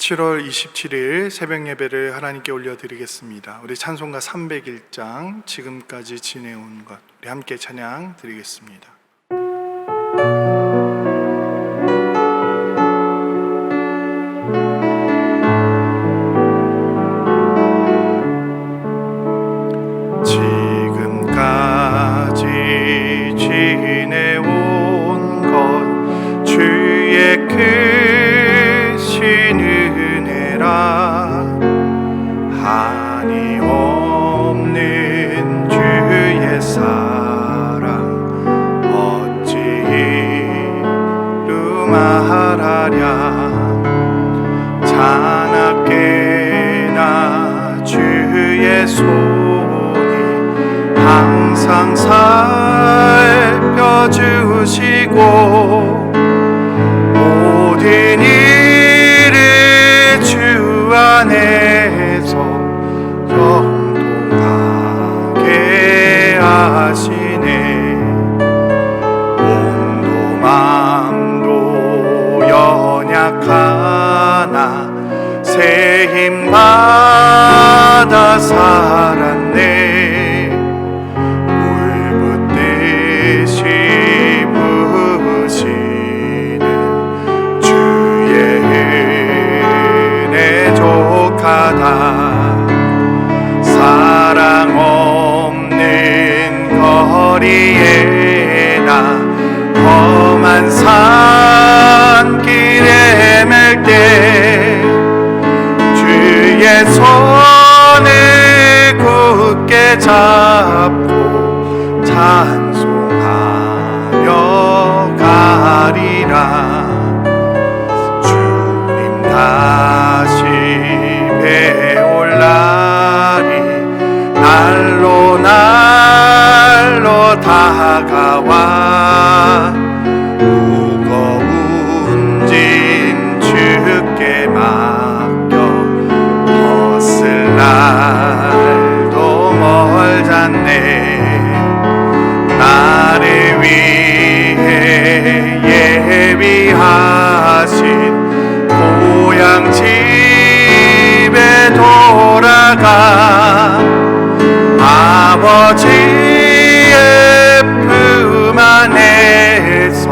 7월 27일 새벽 예배를 하나님께 올려드리겠습니다. 우리 찬송가 301장 지금까지 지내온 것, 우리 함께 찬양 드리겠습니다. 지금까지 지내온 것 주의 크신 은혜라. 한이 없는 주의 사랑 어찌 이루 말하랴. 자나깨나 주의 손이 항상 살펴주시고 모든 일을 주 안에서 영통하게 하시네. 몸도 마음도 연약하나 새 힘 받아 살았네. 사랑 없는 거리에 나 험한 산길에 맬 때 주의 손을 굳게 잡고 찬송하며 가리라. 주님 다시 배올 날이 날로 날로 다가와 무거운 짐 주께 맡겨 벗을 날도 멀잖네. 나를 위해 예비하신 고향 집에 돌아가 아버지의 품 안에서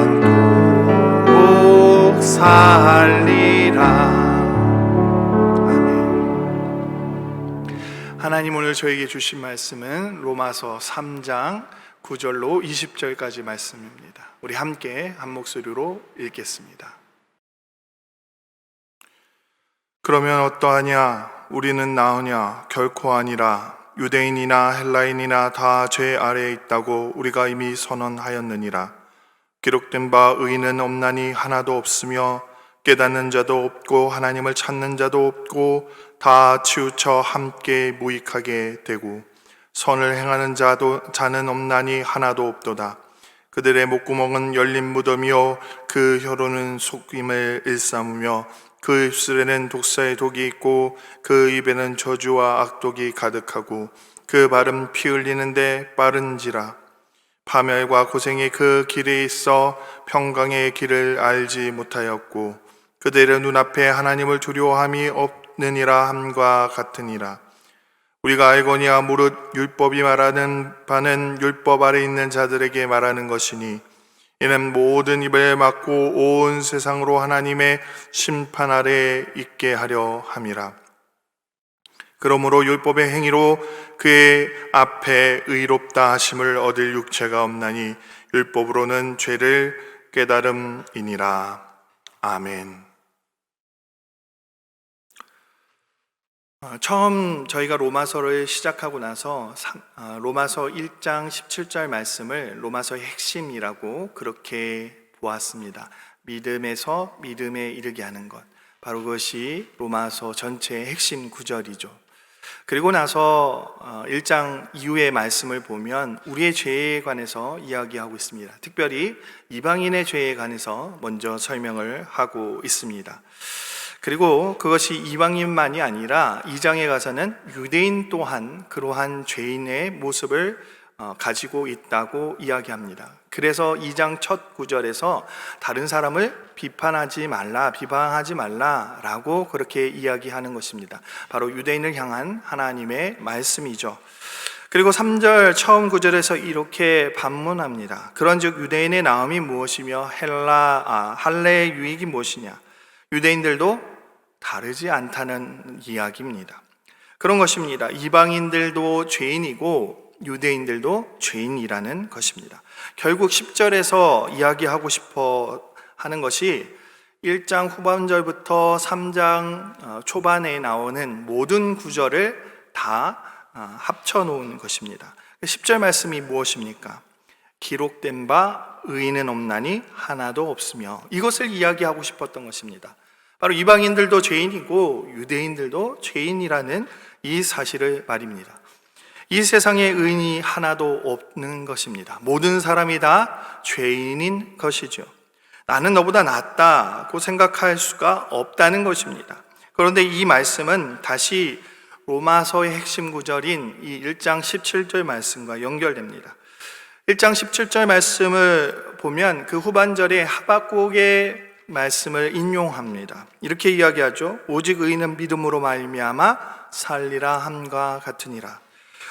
영원토록 살리라. 아멘. 하나님 오늘 저에게 주신 말씀은 로마서 3장 9절로 20절까지 말씀입니다. 우리 함께 한 목소리로 읽겠습니다. 그러면 어떠하냐? 우리는 나으냐? 결코 아니라. 유대인이나 헬라인이나 다 죄 아래에 있다고 우리가 이미 선언하였느니라. 기록된 바 의인은 없나니 하나도 없으며 깨닫는 자도 없고 하나님을 찾는 자도 없고 다 치우쳐 함께 무익하게 되고 선을 행하는 자는 없나니 하나도 없도다. 그들의 목구멍은 열린 무덤이요 그 혀로는 속임을 일삼으며 그 입술에는 독사의 독이 있고 그 입에는 저주와 악독이 가득하고 그 발은 피 흘리는데 빠른지라. 파멸과 고생이 그 길에 있어 평강의 길을 알지 못하였고 그들의 눈앞에 하나님을 두려워함이 없느니라 함과 같으니라. 우리가 알거니와 무릇 율법이 말하는 바는 율법 아래 있는 자들에게 말하는 것이니 이는 모든 입을 막고 온 세상으로 하나님의 심판 아래에 있게 하려 함이라. 그러므로 율법의 행위로 그의 앞에 의롭다 하심을 얻을 육체가 없나니 율법으로는 죄를 깨달음이니라. 아멘. 처음 저희가 로마서를 시작하고 나서 로마서 1장 17절 말씀을 로마서의 핵심이라고 그렇게 보았습니다. 믿음에서 믿음에 이르게 하는 것, 바로 그것이 로마서 전체의 핵심 구절이죠. 그리고 나서 1장 이후의 말씀을 보면 우리의 죄에 관해서 이야기하고 있습니다. 특별히 이방인의 죄에 관해서 먼저 설명을 하고 있습니다. 그리고 그것이 이방인만이 아니라 2장에 가서는 유대인 또한 그러한 죄인의 모습을 가지고 있다고 이야기합니다. 그래서 2장 첫 구절에서 다른 사람을 비판하지 말라라고 그렇게 이야기하는 것입니다. 바로 유대인을 향한 하나님의 말씀이죠. 그리고 3절 처음 구절에서 이렇게 반문합니다. 그런즉 유대인의 나음이 무엇이며 할례의 유익이 무엇이냐? 유대인들도 다르지 않다는 이야기입니다. 그런 것입니다. 이방인들도 죄인이고 유대인들도 죄인이라는 것입니다. 결국 10절에서 이야기하고 싶어 하는 것이 1장 후반절부터 3장 초반에 나오는 모든 구절을 다 합쳐놓은 것입니다. 10절 말씀이 무엇입니까? 기록된 바 의인은 없나니 하나도 없으며, 이것을 이야기하고 싶었던 것입니다. 바로 이방인들도 죄인이고 유대인들도 죄인이라는 이 사실을 말입니다. 이 세상에 의인이 하나도 없는 것입니다. 모든 사람이 다 죄인인 것이죠. 나는 너보다 낫다고 생각할 수가 없다는 것입니다. 그런데 이 말씀은 다시 로마서의 핵심 구절인 이 1장 17절 말씀과 연결됩니다. 1장 17절 말씀을 보면 그 후반절에 하박국의 말씀을 인용합니다. 이렇게 이야기하죠. 오직 의인은 믿음으로 말미암아 살리라 함과 같으니라.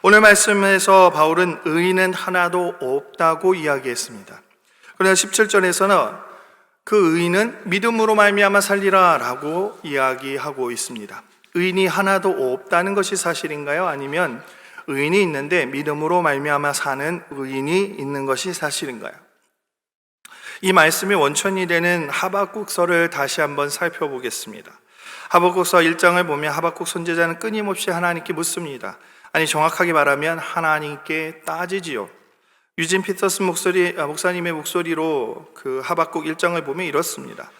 오늘 말씀에서 바울은 의인은 하나도 없다고 이야기했습니다. 그러나 17절에서는 그 의인은 믿음으로 말미암아 살리라 라고 이야기하고 있습니다. 의인이 하나도 없다는 것이 사실인가요? 아니면 의인이 있는데 믿음으로 말미암아 사는 의인이 있는 것이 사실인가요? 이 말씀이 원천이 되는 하박국서를 다시 한번 살펴보겠습니다. 하박국서 1장을 보면 하박국 선지자는 끊임없이 하나님께 묻습니다. 아니, 정확하게 말하면 하나님께 따지지요. 유진 피터슨 목사님의 목소리로 그 하박국 1장을 보면 이렇습니다.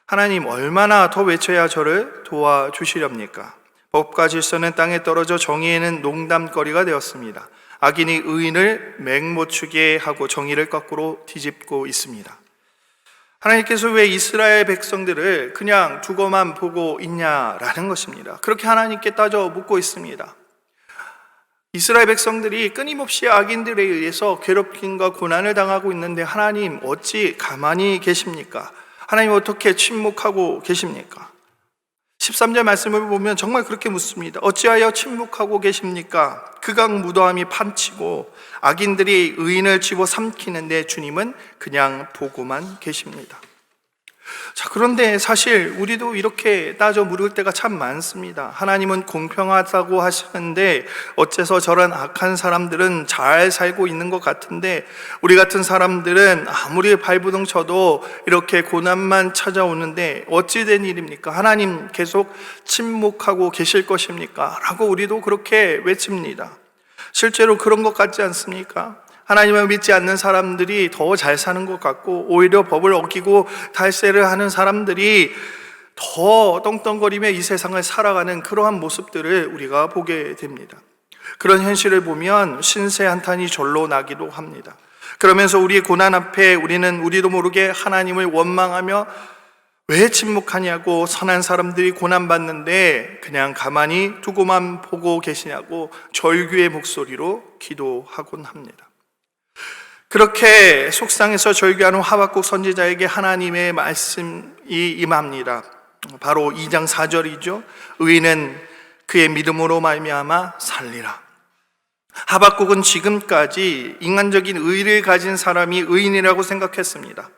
하나님, 얼마나 더 외쳐야 저를 도와주시렵니까? 법과 질서는 땅에 떨어져 정의에는 농담거리가 되었습니다. 악인이 의인을 맹모추게 하고 정의를 거꾸로 뒤집고 있습니다. 하나님께서 왜 이스라엘 백성들을 그냥 두고만 보고 있냐라는 것입니다. 그렇게 하나님께 따져 묻고 있습니다. 이스라엘 백성들이 끊임없이 악인들에 의해서 괴롭힘과 고난을 당하고 있는데 하나님 어찌 가만히 계십니까? 하나님 어떻게 침묵하고 계십니까? 13절 말씀을 보면 정말 그렇게 묻습니다. 어찌하여 침묵하고 계십니까? 극악 무도함이 판치고 악인들이 의인을 집어 삼키는데 주님은 그냥 보고만 계십니다. 자, 그런데 사실 우리도 이렇게 따져 물을 때가 참 많습니다. 하나님은 공평하다고 하시는데 어째서 저런 악한 사람들은 잘 살고 있는 것 같은데 우리 같은 사람들은 아무리 발부둥 쳐도 이렇게 고난만 찾아오는데 어찌 된 일입니까? 하나님 계속 침묵하고 계실 것입니까? 라고 우리도 그렇게 외칩니다. 실제로 그런 것 같지 않습니까? 하나님을 믿지 않는 사람들이 더 잘 사는 것 같고 오히려 법을 어기고 탈세를 하는 사람들이 더 떵떵거리며 이 세상을 살아가는 그러한 모습들을 우리가 보게 됩니다. 그런 현실을 보면 신세 한탄이 절로 나기도 합니다. 그러면서 우리의 고난 앞에 우리도 모르게 하나님을 원망하며 왜 침묵하냐고, 선한 사람들이 고난받는데 그냥 가만히 두고만 보고 계시냐고 절규의 목소리로 기도하곤 합니다. 그렇게 속상해서 절규하는 하박국 선지자에게 하나님의 말씀이 임합니다. 바로 2장 4절이죠. 의인은 그의 믿음으로 말미암아 살리라. 하박국은 지금까지 인간적인 의를 가진 사람이 의인이라고 생각했습니다.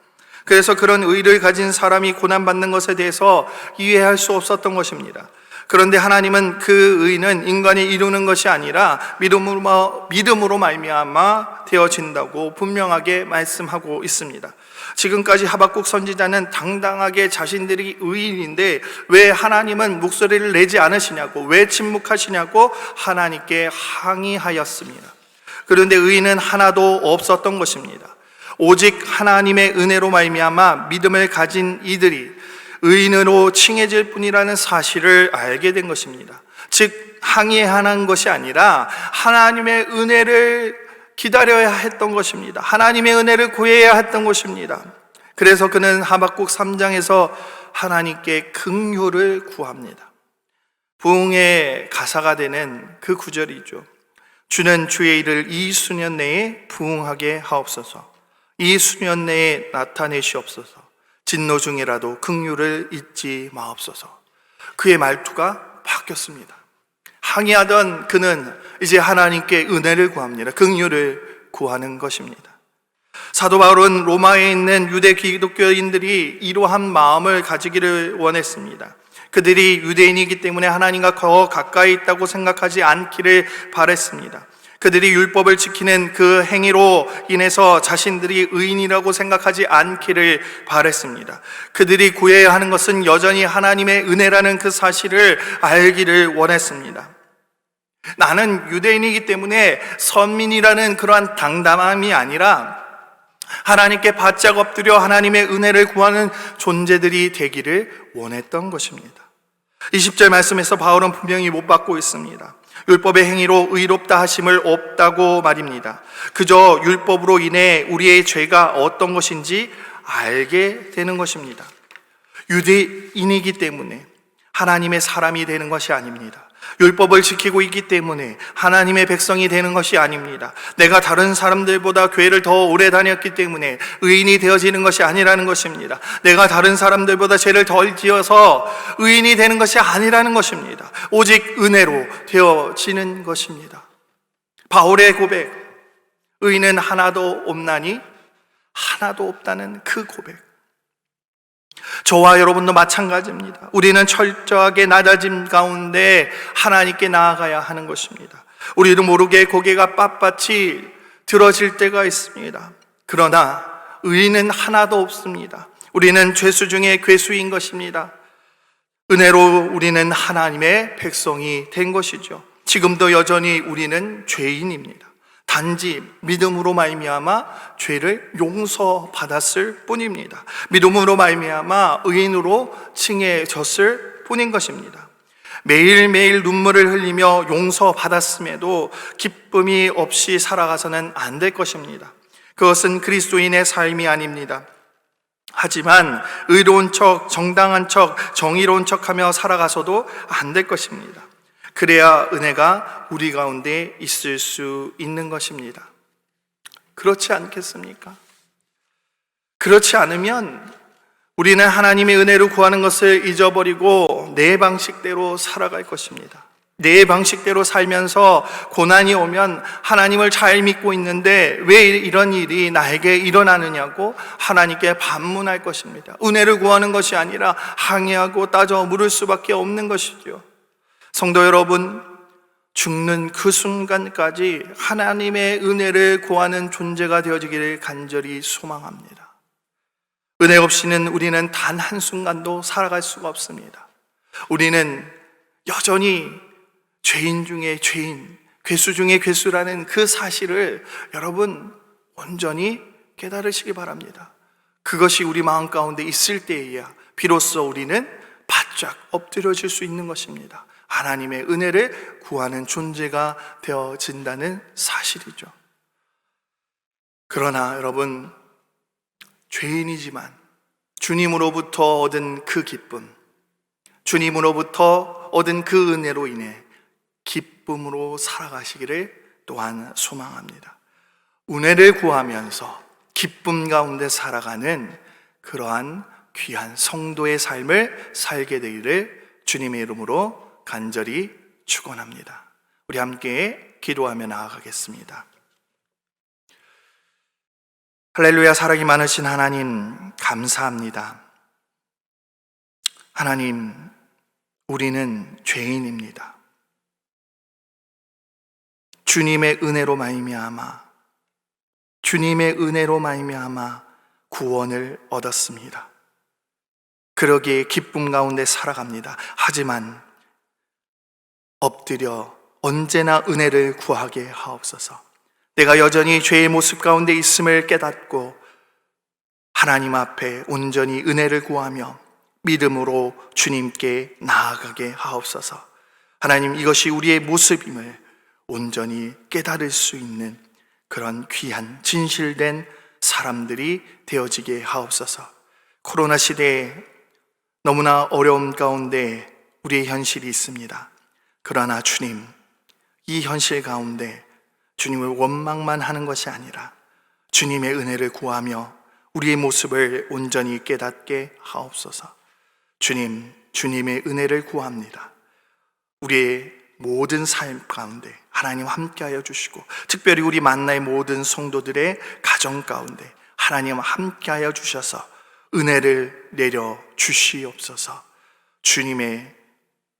그래서 그런 의를 가진 사람이 고난받는 것에 대해서 이해할 수 없었던 것입니다. 그런데 하나님은 그 의는 인간이 이루는 것이 아니라 믿음으로 말미암아 되어진다고 분명하게 말씀하고 있습니다. 지금까지 하박국 선지자는 당당하게 자신들이 의인인데 왜 하나님은 목소리를 내지 않으시냐고, 왜 침묵하시냐고 하나님께 항의하였습니다. 그런데 의인은 하나도 없었던 것입니다. 오직 하나님의 은혜로 말미암아 믿음을 가진 이들이 의인으로 칭해질 뿐이라는 사실을 알게 된 것입니다. 즉 항의하는 것이 아니라 하나님의 은혜를 기다려야 했던 것입니다. 하나님의 은혜를 구해야 했던 것입니다. 그래서 그는 하박국 3장에서 하나님께 긍휼을 구합니다. 부흥의 가사가 되는 그 구절이죠. 주는 주의 일을 이 수년 내에 부응하게 하옵소서. 이 수년 내에 나타내시옵소서. 진노 중이라도 긍휼을 잊지 마옵소서. 그의 말투가 바뀌었습니다. 항의하던 그는 이제 하나님께 은혜를 구합니다. 긍휼을 구하는 것입니다. 사도 바울은 로마에 있는 유대 기독교인들이 이러한 마음을 가지기를 원했습니다. 그들이 유대인이기 때문에 하나님과 더 가까이 있다고 생각하지 않기를 바랬습니다. 그들이 율법을 지키는 그 행위로 인해서 자신들이 의인이라고 생각하지 않기를 바랬습니다. 그들이 구해야 하는 것은 여전히 하나님의 은혜라는 그 사실을 알기를 원했습니다. 나는 유대인이기 때문에 선민이라는 그러한 당담함이 아니라 하나님께 바짝 엎드려 하나님의 은혜를 구하는 존재들이 되기를 원했던 것입니다. 20절 말씀에서 바울은 분명히 못 받고 있습니다. 율법의 행위로 의롭다 하심을 없다고 말입니다. 그저 율법으로 인해 우리의 죄가 어떤 것인지 알게 되는 것입니다. 유대인이기 때문에 하나님의 사람이 되는 것이 아닙니다. 율법을 지키고 있기 때문에 하나님의 백성이 되는 것이 아닙니다. 내가 다른 사람들보다 교회를 더 오래 다녔기 때문에 의인이 되어지는 것이 아니라는 것입니다. 내가 다른 사람들보다 죄를 덜 지어서 의인이 되는 것이 아니라는 것입니다. 오직 은혜로 되어지는 것입니다. 바울의 고백, 의인은 하나도 없나니 하나도 없다는 그 고백, 저와 여러분도 마찬가지입니다. 우리는 철저하게 낮아짐 가운데 하나님께 나아가야 하는 것입니다. 우리도 모르게 고개가 빳빳이 들어질 때가 있습니다. 그러나 의인은 하나도 없습니다. 우리는 죄수 중에 괴수인 것입니다. 은혜로 우리는 하나님의 백성이 된 것이죠. 지금도 여전히 우리는 죄인입니다. 단지 믿음으로 말미암아 죄를 용서받았을 뿐입니다. 믿음으로 말미암아 의인으로 칭해졌을 뿐인 것입니다. 매일매일 눈물을 흘리며 용서받았음에도 기쁨이 없이 살아가서는 안 될 것입니다. 그것은 그리스도인의 삶이 아닙니다. 하지만 의로운 척, 정당한 척, 정의로운 척하며 살아가서도 안 될 것입니다. 그래야 은혜가 우리 가운데 있을 수 있는 것입니다. 그렇지 않겠습니까? 그렇지 않으면 우리는 하나님의 은혜를 구하는 것을 잊어버리고 내 방식대로 살아갈 것입니다. 내 방식대로 살면서 고난이 오면 하나님을 잘 믿고 있는데 왜 이런 일이 나에게 일어나느냐고 하나님께 반문할 것입니다. 은혜를 구하는 것이 아니라 항의하고 따져 물을 수밖에 없는 것이죠. 성도 여러분, 죽는 그 순간까지 하나님의 은혜를 구하는 존재가 되어지기를 간절히 소망합니다. 은혜 없이는 우리는 단 한순간도 살아갈 수가 없습니다. 우리는 여전히 죄인 중에 죄인, 괴수 중에 괴수라는 그 사실을 여러분 온전히 깨달으시기 바랍니다. 그것이 우리 마음 가운데 있을 때에야 비로소 우리는 바짝 엎드려질 수 있는 것입니다. 하나님의 은혜를 구하는 존재가 되어진다는 사실이죠. 그러나 여러분, 죄인이지만 주님으로부터 얻은 그 기쁨, 주님으로부터 얻은 그 은혜로 인해 기쁨으로 살아가시기를 또한 소망합니다. 은혜를 구하면서 기쁨 가운데 살아가는 그러한 귀한 성도의 삶을 살게 되기를 주님의 이름으로 간절히 축원합니다. 우리 함께 기도하며 나아가겠습니다. 할렐루야. 사랑이 많으신 하나님, 감사합니다. 하나님, 우리는 죄인입니다. 주님의 은혜로 말미암아 구원을 얻었습니다. 그러기에 기쁨 가운데 살아갑니다. 하지만 엎드려 언제나 은혜를 구하게 하옵소서. 내가 여전히 죄의 모습 가운데 있음을 깨닫고 하나님 앞에 온전히 은혜를 구하며 믿음으로 주님께 나아가게 하옵소서. 하나님, 이것이 우리의 모습임을 온전히 깨달을 수 있는 그런 귀한 진실된 사람들이 되어지게 하옵소서. 코로나 시대에 너무나 어려움 가운데 우리의 현실이 있습니다. 그러나 주님, 이 현실 가운데 주님을 원망만 하는 것이 아니라 주님의 은혜를 구하며 우리의 모습을 온전히 깨닫게 하옵소서. 주님, 주님의 은혜를 구합니다. 우리의 모든 삶 가운데 하나님 함께하여 주시고, 특별히 우리 만나의 모든 성도들의 가정 가운데 하나님 함께하여 주셔서 은혜를 내려 주시옵소서. 주님의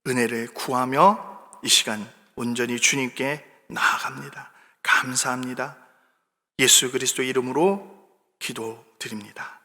은혜를 구하며 이 시간 온전히 주님께 나아갑니다. 감사합니다. 예수 그리스도 이름으로 기도드립니다.